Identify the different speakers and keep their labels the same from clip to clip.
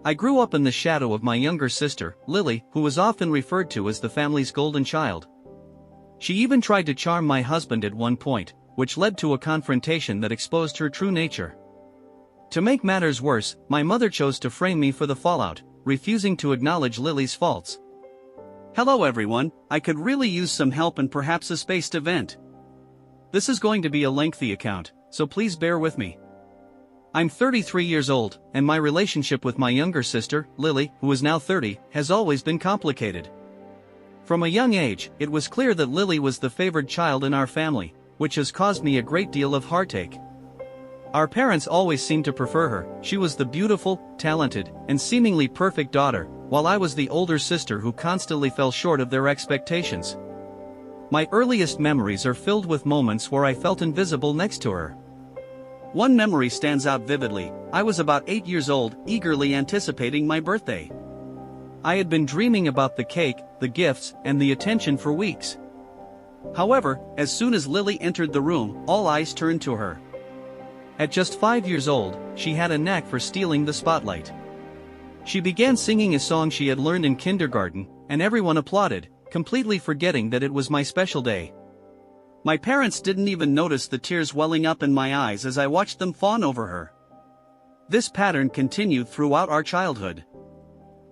Speaker 1: I grew up in the shadow of my younger sister, Lily, who was often referred to as the family's golden child. She even tried to charm my husband at one point, which led to a confrontation that exposed her true nature. To make matters worse, my mother chose to frame me for the fallout, refusing to acknowledge Lily's faults.
Speaker 2: Hello everyone, I could really use some help and perhaps a space to vent.
Speaker 1: This is going to be a lengthy account, so please bear with me. I'm 33 years old, and my relationship with my younger sister, Lily, who is now 30, has always been complicated. From a young age, it was clear that Lily was the favored child in our family, which has caused me a great deal of heartache. Our parents always seemed to prefer her. She was the beautiful, talented, and seemingly perfect daughter, while I was the older sister who constantly fell short of their expectations. My earliest memories are filled with moments where I felt invisible next to her.
Speaker 2: One memory stands out vividly. I was about 8 years old, eagerly anticipating my birthday.
Speaker 1: I had been dreaming about the cake, the gifts, and the attention for weeks.
Speaker 2: However, as soon as Lily entered the room, all eyes turned to her.
Speaker 1: At just 5 years old, she had a knack for stealing the spotlight. She began singing a song she had learned in kindergarten, and everyone applauded, completely forgetting that it was my special day.
Speaker 2: My parents didn't even notice the tears welling up in my eyes as I watched them fawn over her. This pattern continued throughout our childhood.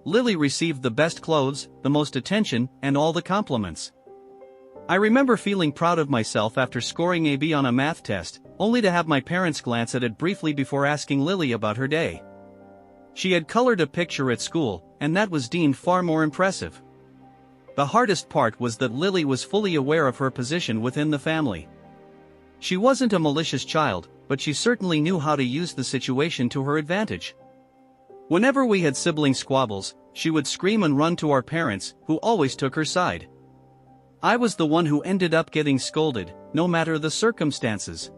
Speaker 1: Lily received the best clothes, the most attention, and all the compliments. I remember feeling proud of myself after scoring a B on a math test, only to have my parents glance at it briefly before asking Lily about her day. She had colored a picture at school, and that was deemed far more impressive. The hardest part was that Lily was fully aware of her position within the family. She wasn't a malicious child, but she certainly knew how to use the situation to her advantage. Whenever we had sibling squabbles, she would scream and run to our parents, who always took her side. I was the one who ended up getting scolded, no matter the circumstances.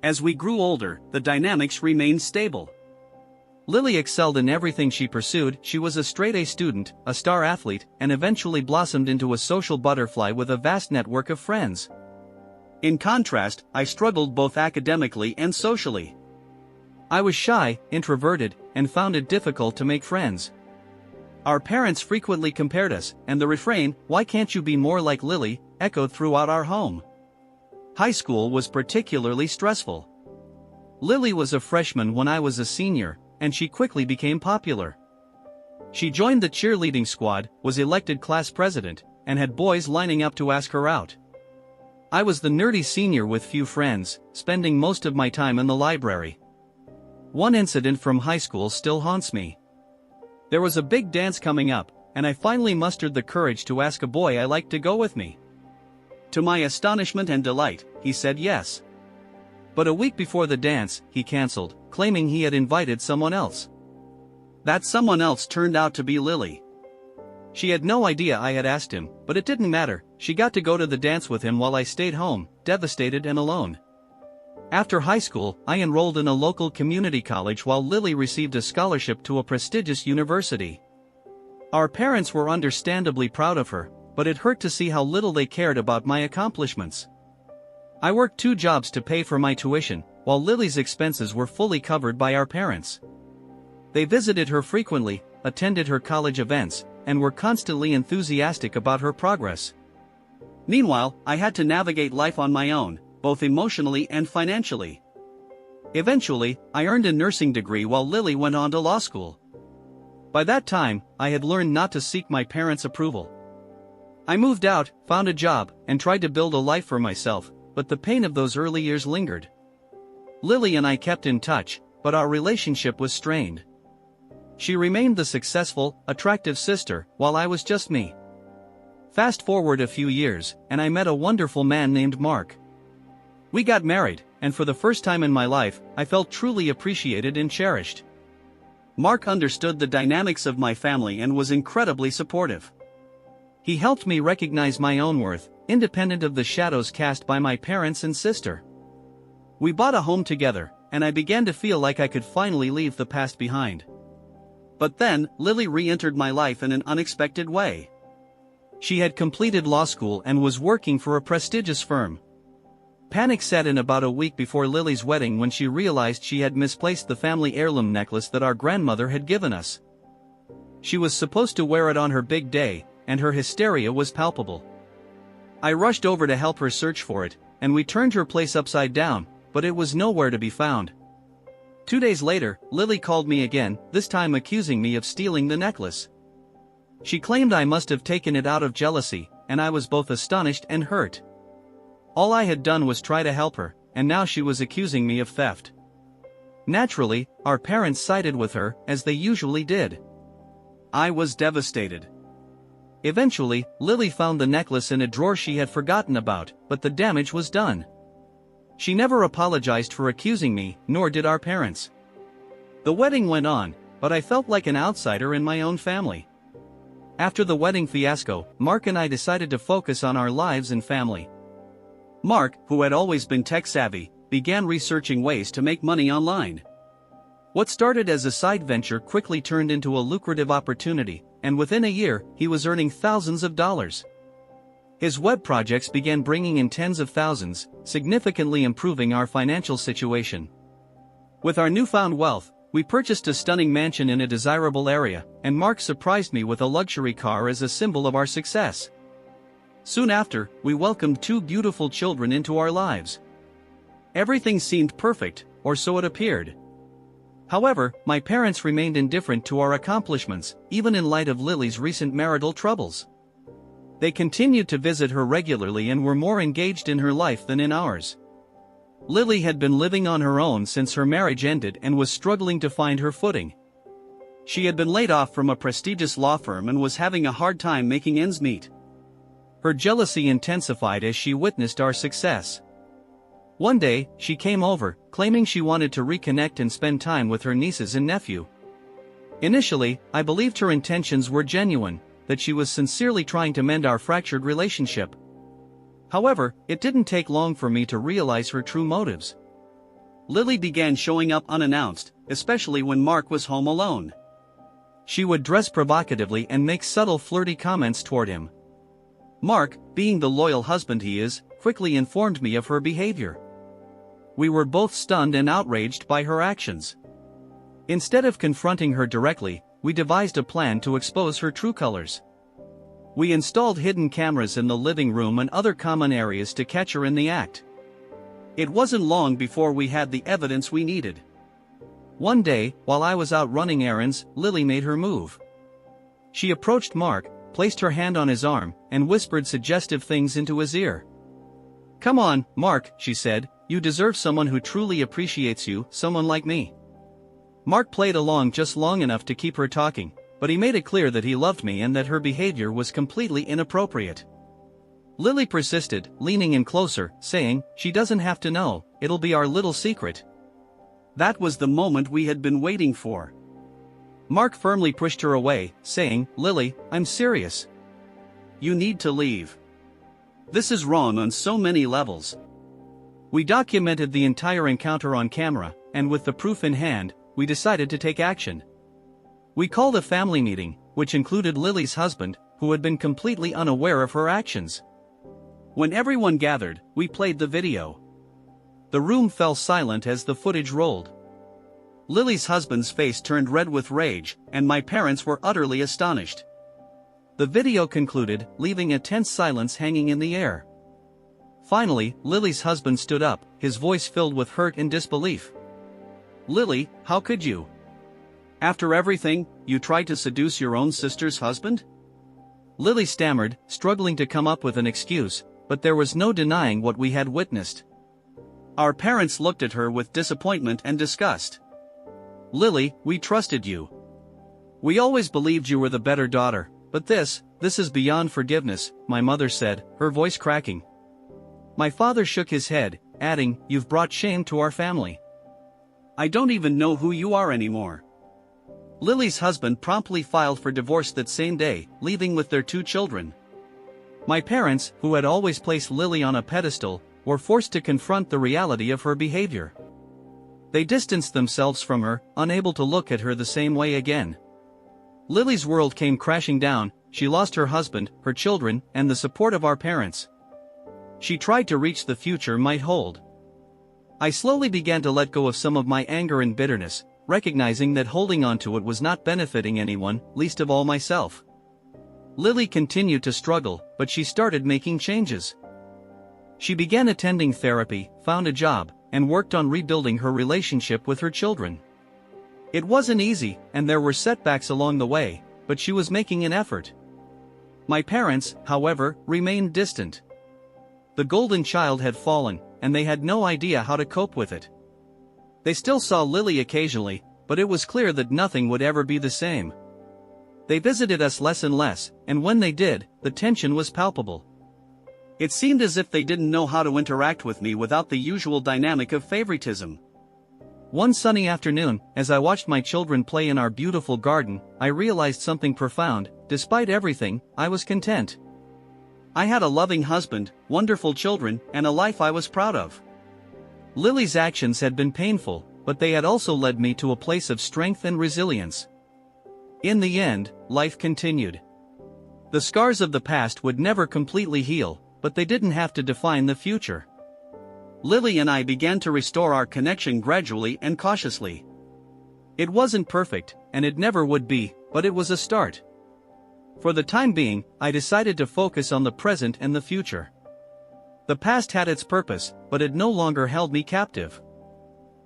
Speaker 2: As we grew older, the dynamics remained stable.
Speaker 1: Lily excelled in everything she pursued. She was a straight-A student, a star athlete, and eventually blossomed into a social butterfly with a vast network of friends.
Speaker 2: In contrast, I struggled both academically and socially.
Speaker 1: I was shy, introverted, and found it difficult to make friends. Our parents frequently compared us, and the refrain, "Why can't you be more like Lily?" echoed throughout our home. High school was particularly stressful. Lily was a freshman when I was a senior, and she quickly became popular. She joined the cheerleading squad, was elected class president, and had boys lining up to ask her out. I was the nerdy senior with few friends, spending most of my time in the library. One incident from high school still haunts me. There was a big dance coming up, and I finally mustered the courage to ask a boy I liked to go with me. To my astonishment and delight, he said yes. But a week before the dance, he canceled, claiming he had invited someone else. That someone else turned out to be Lily. She had no idea I had asked him, but it didn't matter. She got to go to the dance with him while I stayed home, devastated and alone. After high school, I enrolled in a local community college while Lily received a scholarship to a prestigious university. Our parents were understandably proud of her, but it hurt to see how little they cared about my accomplishments. I worked 2 jobs to pay for my tuition, while Lily's expenses were fully covered by our parents. They visited her frequently, attended her college events, and were constantly enthusiastic about her progress.
Speaker 2: Meanwhile, I had to navigate life on my own, both emotionally and financially.
Speaker 1: Eventually, I earned a nursing degree while Lily went on to law school. By that time, I had learned not to seek my parents' approval. I moved out, found a job, and tried to build a life for myself, but the pain of those early years lingered. Lily and I kept in touch, but our relationship was strained. She remained the successful, attractive sister, while I was just me. Fast forward a few years, and I met a wonderful man named Mark. We got married, and for the first time in my life, I felt truly appreciated and cherished.
Speaker 2: Mark understood the dynamics of my family and was incredibly supportive.
Speaker 1: He helped me recognize my own worth, independent of the shadows cast by my parents and sister. We bought a home together, and I began to feel like I could finally leave the past behind.
Speaker 2: But then, Lily re-entered my life in an unexpected way.
Speaker 1: She had completed law school and was working for a prestigious firm. Panic set in about a week before Lily's wedding when she realized she had misplaced the family heirloom necklace that our grandmother had given us. She was supposed to wear it on her big day, and her hysteria was palpable. I rushed over to help her search for it, and we turned her place upside down, but it was nowhere to be found. 2 days later, Lily called me again, this time accusing me of stealing the necklace. She claimed I must have taken it out of jealousy, and I was both astonished and hurt. All I had done was try to help her, and now she was accusing me of theft. Naturally, our parents sided with her, as they usually did. I was devastated. Eventually, Lily found the necklace in a drawer she had forgotten about, but the damage was done. She never apologized for accusing me, nor did our parents. The wedding went on, but I felt like an outsider in my own family. After the wedding fiasco, Mark and I decided to focus on our lives and family. Mark, who had always been tech-savvy, began researching ways to make money online. What started as a side venture quickly turned into a lucrative opportunity, and within a year, he was earning thousands of dollars. His web projects began bringing in tens of thousands, significantly improving our financial situation. With our newfound wealth, we purchased a stunning mansion in a desirable area, and Mark surprised me with a luxury car as a symbol of our success. Soon after, we welcomed 2 beautiful children into our lives. Everything seemed perfect, or so it appeared. However, my parents remained indifferent to our accomplishments, even in light of Lily's recent marital troubles. They continued to visit her regularly and were more engaged in her life than in ours. Lily had been living on her own since her marriage ended and was struggling to find her footing. She had been laid off from a prestigious law firm and was having a hard time making ends meet. Her jealousy intensified as she witnessed our success. One day, she came over, claiming she wanted to reconnect and spend time with her nieces and nephew. Initially, I believed her intentions were genuine, that she was sincerely trying to mend our fractured relationship. However, it didn't take long for me to realize her true motives. Lily began showing up unannounced, especially when Mark was home alone. She would dress provocatively and make subtle flirty comments toward him. Mark, being the loyal husband he is, quickly informed me of her behavior. We were both stunned and outraged by her actions. Instead of confronting her directly, we devised a plan to expose her true colors. We installed hidden cameras in the living room and other common areas to catch her in the act. It wasn't long before we had the evidence we needed. One day, while I was out running errands, Lily made her move. She approached Mark, placed her hand on his arm, and whispered suggestive things into his ear. "Come on, Mark," she said, "you deserve someone who truly appreciates you, someone like me." Mark played along just long enough to keep her talking, but he made it clear that he loved me and that her behavior was completely inappropriate. Lily persisted, leaning in closer, saying, "She doesn't have to know, it'll be our little secret." That was the moment we had been waiting for. Mark firmly pushed her away, saying, "Lily, I'm serious. You need to leave. This is wrong on so many levels." We documented the entire encounter on camera, and with the proof in hand, we decided to take action. We called a family meeting, which included Lily's husband, who had been completely unaware of her actions. When everyone gathered, we played the video. The room fell silent as the footage rolled. Lily's husband's face turned red with rage, and my parents were utterly astonished. The video concluded, leaving a tense silence hanging in the air. Finally, Lily's husband stood up, his voice filled with hurt and disbelief. "Lily, how could you? After everything, you tried to seduce your own sister's husband?" Lily stammered, struggling to come up with an excuse, but there was no denying what we had witnessed. Our parents looked at her with disappointment and disgust. "Lily, we trusted you. We always believed you were the better daughter, but this is beyond forgiveness," my mother said, her voice cracking. My father shook his head, adding, "You've brought shame to our family. I don't even know who you are anymore." Lily's husband promptly filed for divorce that same day, leaving with their 2 children. My parents, who had always placed Lily on a pedestal, were forced to confront the reality of her behavior. They distanced themselves from her, unable to look at her the same way again. Lily's world came crashing down. She lost her husband, her children, and the support of our parents. she tried to reach the future might hold. I slowly began to let go of some of my anger and bitterness, recognizing that holding on to it was not benefiting anyone, least of all myself. Lily continued to struggle, but she started making changes. She began attending therapy, found a job, and worked on rebuilding her relationship with her children. It wasn't easy, and there were setbacks along the way, but she was making an effort. My parents, however, remained distant. The golden child had fallen, and they had no idea how to cope with it. They still saw Lily occasionally, but it was clear that nothing would ever be the same. They visited us less and less, and when they did, the tension was palpable. It seemed as if they didn't know how to interact with me without the usual dynamic of favoritism. One sunny afternoon, as I watched my children play in our beautiful garden, I realized something profound. Despite everything, I was content. I had a loving husband, wonderful children, and a life I was proud of. Lily's actions had been painful, but they had also led me to a place of strength and resilience. In the end, life continued. The scars of the past would never completely heal, but they didn't have to define the future. Lily and I began to restore our connection gradually and cautiously. It wasn't perfect, and it never would be, but it was a start. For the time being, I decided to focus on the present and the future. The past had its purpose, but it no longer held me captive.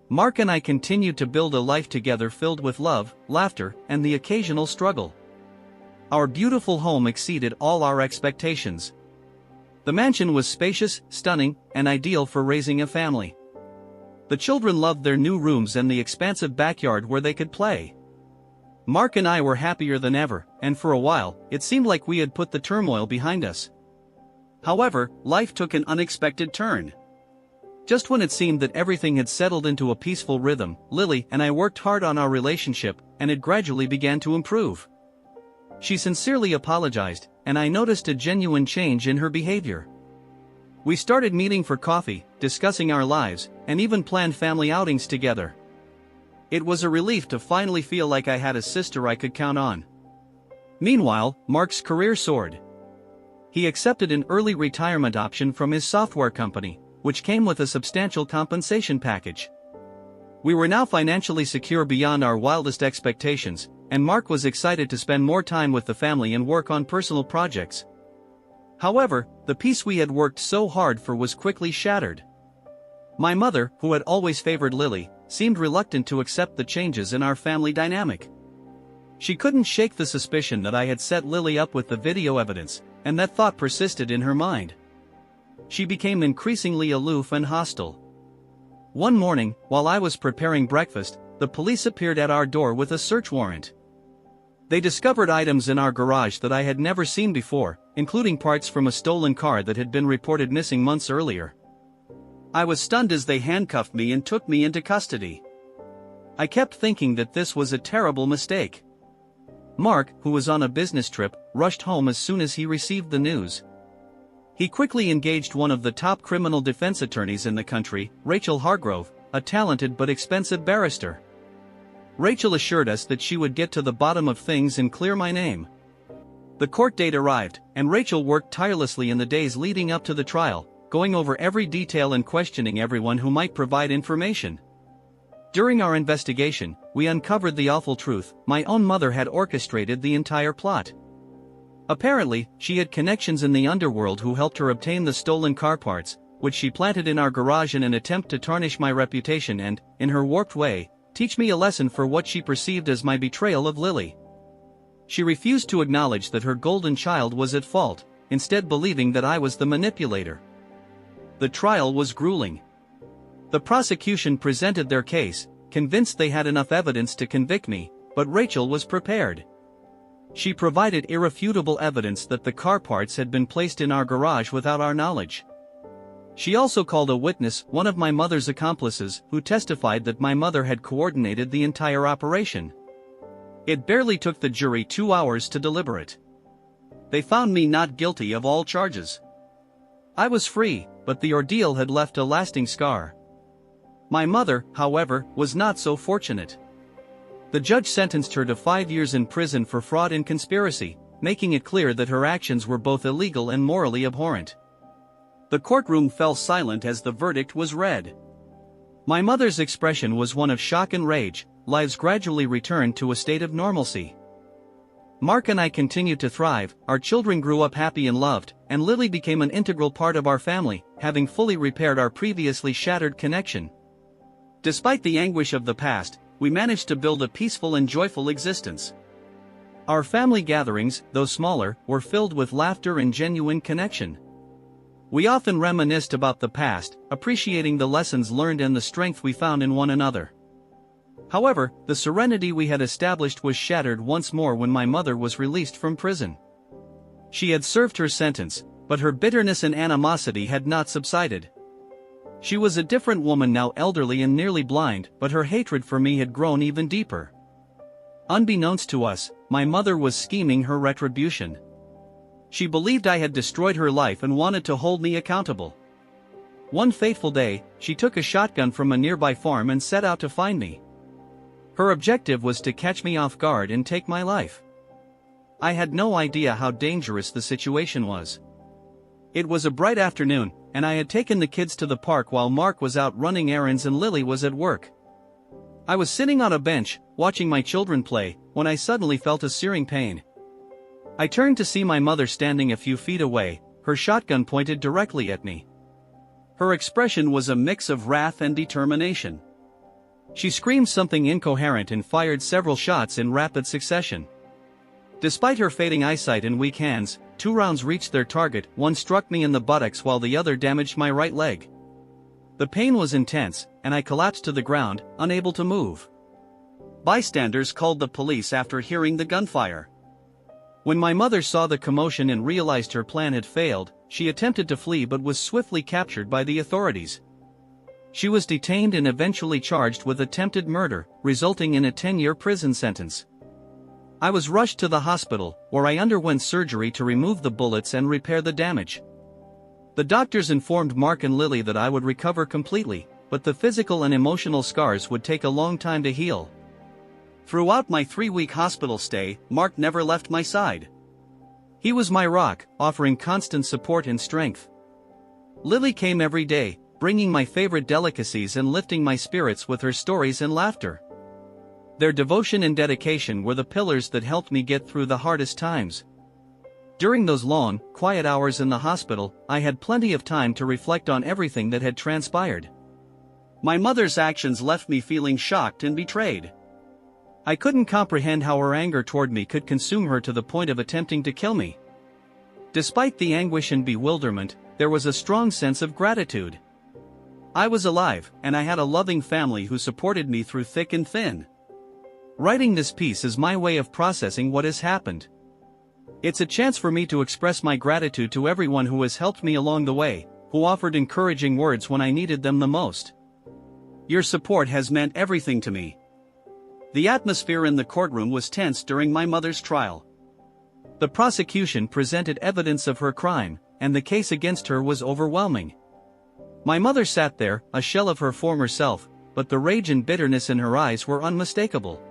Speaker 1: Mark and I continued to build a life together filled with love, laughter, and the occasional struggle. Our beautiful home exceeded all our expectations. The mansion was spacious, stunning, and ideal for raising a family. The children loved their new rooms and the expansive backyard where they could play. Mark and I were happier than ever, and for a while, it seemed like we had put the turmoil behind us. However, life took an unexpected turn. Just when it seemed that everything had settled into a peaceful rhythm, Lily and I worked hard on our relationship, and it gradually began to improve. She sincerely apologized, and I noticed a genuine change in her behavior. We started meeting for coffee, discussing our lives, and even planned family outings together. It was a relief to finally feel like I had a sister I could count on. Meanwhile, Mark's career soared. He accepted an early retirement option from his software company, which came with a substantial compensation package. We were now financially secure beyond our wildest expectations, and Mark was excited to spend more time with the family and work on personal projects. However, the peace we had worked so hard for was quickly shattered. My mother, who had always favored Lily, seemed reluctant to accept the changes in our family dynamic. She couldn't shake the suspicion that I had set Lily up with the video evidence, and that thought persisted in her mind. She became increasingly aloof and hostile. One morning, while I was preparing breakfast, the police appeared at our door with a search warrant. They discovered items in our garage that I had never seen before, including parts from a stolen car that had been reported missing months earlier. I was stunned as they handcuffed me and took me into custody. I kept thinking that this was a terrible mistake. Mark, who was on a business trip, rushed home as soon as he received the news. He quickly engaged one of the top criminal defense attorneys in the country, Rachel Hargrove, a talented but expensive barrister. Rachel assured us that she would get to the bottom of things and clear my name. The court date arrived, and Rachel worked tirelessly in the days leading up to the trial, going over every detail and questioning everyone who might provide information. During our investigation, we uncovered the awful truth: my own mother had orchestrated the entire plot. Apparently, she had connections in the underworld who helped her obtain the stolen car parts, which she planted in our garage in an attempt to tarnish my reputation and, in her warped way, teach me a lesson for what she perceived as my betrayal of Lily. She refused to acknowledge that her golden child was at fault, instead believing that I was the manipulator. The trial was grueling. The prosecution presented their case, convinced they had enough evidence to convict me, but Rachel was prepared. She provided irrefutable evidence that the car parts had been placed in our garage without our knowledge. She also called a witness, one of my mother's accomplices, who testified that my mother had coordinated the entire operation. It barely took the jury 2 hours to deliberate. They found me not guilty of all charges. I was free, but the ordeal had left a lasting scar. My mother, however, was not so fortunate. The judge sentenced her to 5 years in prison for fraud and conspiracy, making it clear that her actions were both illegal and morally abhorrent.
Speaker 2: The courtroom fell silent as the verdict was read. My mother's expression was one of shock and rage. Lives gradually returned to a state of normalcy. Mark and I continued to thrive, our children grew up happy and loved, and Lily became an integral part of our family, having fully repaired our previously shattered connection. Despite the anguish of the past, we managed to build a peaceful and joyful existence. Our family gatherings, though smaller, were filled with laughter and genuine connection. We often reminisced about the past, appreciating the lessons learned and the strength we found in one another. However, the serenity we had established was shattered once more when my mother was released from prison. She had served her sentence, but her bitterness and animosity had not subsided. She was a different woman now, elderly and nearly blind, but her hatred for me had grown even deeper. Unbeknownst to us, my mother was scheming her retribution. She believed I had destroyed her life and wanted to hold me accountable. One fateful day, she took a shotgun from a nearby farm and set out to find me. Her objective was to catch me off guard and take my life. I had no idea how dangerous the situation was. It was a bright afternoon, and I had taken the kids to the park while Mark was out running errands and Lily was at work. I was sitting on a bench, watching my children play, when I suddenly felt a searing pain. I turned to see my mother standing a few feet away, her shotgun pointed directly at me. Her expression was a mix of wrath and determination. She screamed something incoherent and fired several shots in rapid succession. Despite her fading eyesight and weak hands, 2 rounds reached their target. One struck me in the buttocks while the other damaged my right leg. The pain was intense, and I collapsed to the ground, unable to move. Bystanders called the police after hearing the gunfire. When my mother saw the commotion and realized her plan had failed, she attempted to flee but was swiftly captured by the authorities. She was detained and eventually charged with attempted murder, resulting in a 10-year prison sentence. I was rushed to the hospital, where I underwent surgery to remove the bullets and repair the damage. The doctors informed Mark and Lily that I would recover completely, but the physical and emotional scars would take a long time to heal. Throughout my 3-week hospital stay, Mark never left my side. He was my rock, offering constant support and strength. Lily came every day, bringing my favorite delicacies and lifting my spirits with her stories and laughter. Their devotion and dedication were the pillars that helped me get through the hardest times. During those long, quiet hours in the hospital, I had plenty of time to reflect on everything that had transpired. My mother's actions left me feeling shocked and betrayed. I couldn't comprehend how her anger toward me could consume her to the point of attempting to kill me. Despite the anguish and bewilderment, there was a strong sense of gratitude. I was alive, and I had a loving family who supported me through thick and thin. Writing this piece is my way of processing what has happened. It's a chance for me to express my gratitude to everyone who has helped me along the way, who offered encouraging words when I needed them the most. Your support has meant everything to me. The atmosphere in the courtroom was tense during my mother's trial. The prosecution presented evidence of her crime, and the case against her was overwhelming. My mother sat there, a shell of her former self, but the rage and bitterness in her eyes were unmistakable.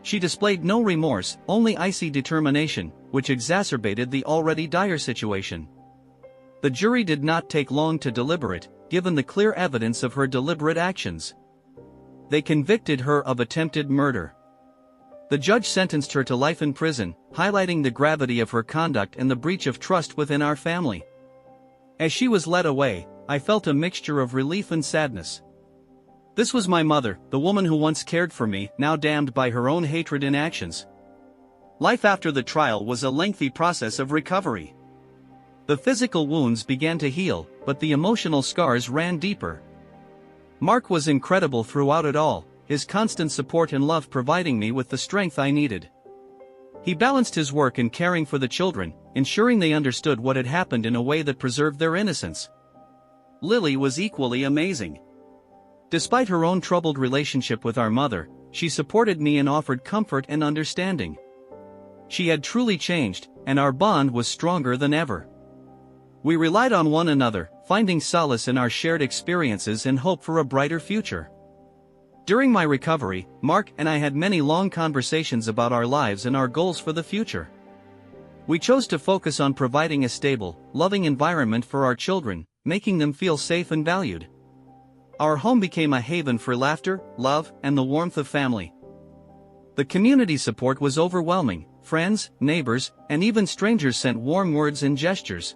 Speaker 2: She displayed no remorse, only icy determination, which exacerbated the already dire situation. The jury did not take long to deliberate, given the clear evidence of her deliberate actions. They convicted her of attempted murder. The judge sentenced her to life in prison, highlighting the gravity of her conduct and the breach of trust within our family. As she was led away, I felt a mixture of relief and sadness. This was my mother, the woman who once cared for me, now damned by her own hatred and actions. Life after the trial was a lengthy process of recovery. The physical wounds began to heal, but the emotional scars ran deeper. Mark was incredible throughout it all, his constant support and love providing me with the strength I needed. He balanced his work and caring for the children, ensuring they understood what had happened in a way that preserved their innocence. Lily was equally amazing. Despite her own troubled relationship with our mother, she supported me and offered comfort and understanding. She had truly changed, and our bond was stronger than ever. We relied on one another, finding solace in our shared experiences and hope for a brighter future. During my recovery, Mark and I had many long conversations about our lives and our goals for the future. We chose to focus on providing a stable, loving environment for our children,
Speaker 1: making them feel safe and valued. Our home became a haven for laughter, love, and the warmth of family. The community support was overwhelming. Friends, neighbors, and even strangers sent warm words and gestures.